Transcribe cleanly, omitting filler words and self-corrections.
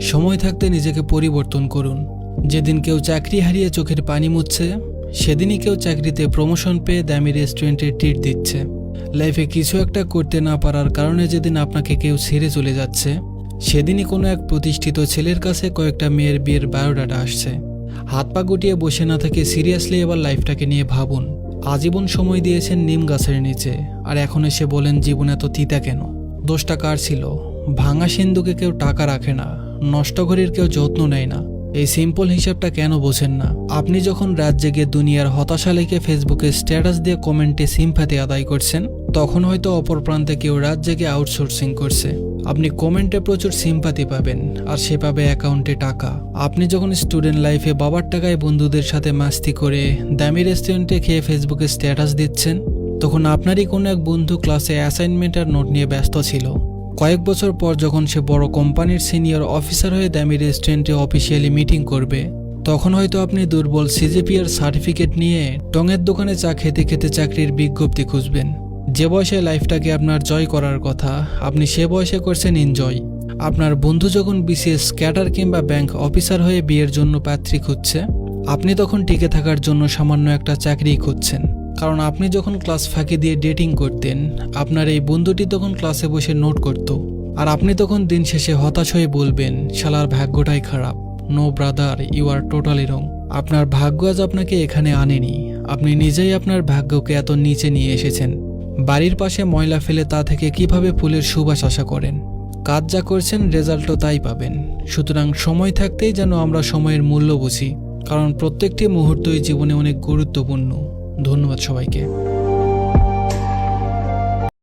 সময় থাকতে নিজেকে পরিবর্তন করুন। যেদিন কেউ চাকরি হারিয়ে চোখের পানি মুছছে, সেদিনই কেউ চাকরিতে প্রমোশন পেয়ে দামি রেস্টুরেন্টে ট্রিট দিচ্ছে। লাইফে কিছু একটা করতে না পারার কারণে যেদিন আপনাকে কেউ ছেড়ে চলে যাচ্ছে, সেদিনই কোনো এক প্রতিষ্ঠিত ছেলের কাছে কয়েকটা মেয়ের বিয়ের বায়োডাটা আসছে। হাত পা গুটিয়ে বসে না থেকে সিরিয়াসলি এবার লাইফটাকে নিয়ে ভাবুন। আজীবন সময় দিয়েছেন নিম গাছের নিচে, আর এখন এসে বলেন জীবন এত তিতা কেন? দোষটা কার ছিল? ভাঙা সিন্ধুকে কেউ টাকা রাখে না, নষ্ট ঘড়ির কেউ যত্ন নেয় না। এই সিম্পল হিসাবটা কেন বোঝেন না? আপনি যখন রাত জেগে দুনিয়ার হতাশা লিখে ফেসবুকে স্ট্যাটাস দিয়ে কমেন্টে সিম্প্যাথি আদায় করছেন, তখন হয়তো অপর প্রান্তে কেউ রাত জেগে আউটসোর্সিং করছে। আপনি কমেন্টে প্রচুর সিম্প্যাথি পাবেন, আর সে পাবে অ্যাকাউন্টে টাকা। আপনি যখন স্টুডেন্ট লাইফে বাবার টাকায় বন্ধুদের সাথে মাস্তি করে দামি রেস্টুরেন্টে খেয়ে ফেসবুকে স্ট্যাটাস দিচ্ছেন, তখন আপনারই কোনো এক বন্ধু ক্লাসে অ্যাসাইনমেন্ট আর নোট নিয়ে ব্যস্ত ছিল। কয়েক বছর পর যখন সে বড় কোম্পানির সিনিয়র অফিসার হয়ে দামি রেস্টুরেন্টে অফিসিয়ালি মিটিং করবে, তখন হয়তো আপনি দুর্বল সিজিপিএর সার্টিফিকেট নিয়ে টঙের দোকানে চা খেতে খেতে চাকরির বিজ্ঞপ্তি খুঁজবেন। যে বয়সে লাইফটাকে আপনার জয় করার কথা, আপনি সে বয়সে করছেন এনজয়। আপনার বন্ধু যখন বিসিএস ক্যাডার কিংবা ব্যাংক অফিসার হয়ে বিয়ের জন্য পাত্রী খুঁজছে, আপনি তখন টিকে থাকার জন্য সামান্য একটা চাকরি খুঁজছেন। কারণ আপনি যখন ক্লাস ফাঁকি দিয়ে ডেটিং করতেন, আপনার এই বন্ধুটি তখন ক্লাসে বসে নোট করত, আর আপনি তখন দিন শেষে হতাশ হয়ে বলবেন শালার ভাগ্যটাই খারাপ। No brother, you are totally wrong. আপনার ভাগ্য আজ আপনাকে এখানে আনেনি, আপনি নিজেই আপনার ভাগ্যকে এত নিচে নিয়ে এসেছেন। বাড়ির পাশে ময়লা ফেলে তা থেকে কিভাবে ফুলের সুবাস আশা করেন? কাজ যা করছেন রেজাল্টও তাই পাবেন। সুতরাং সময় থাকতেই যেন আমরা সময়ের মূল্য বুঝি, কারণ প্রত্যেকটি মুহূর্তই জীবনে অনেক গুরুত্বপূর্ণ। ধন্যবাদ সবাইকে।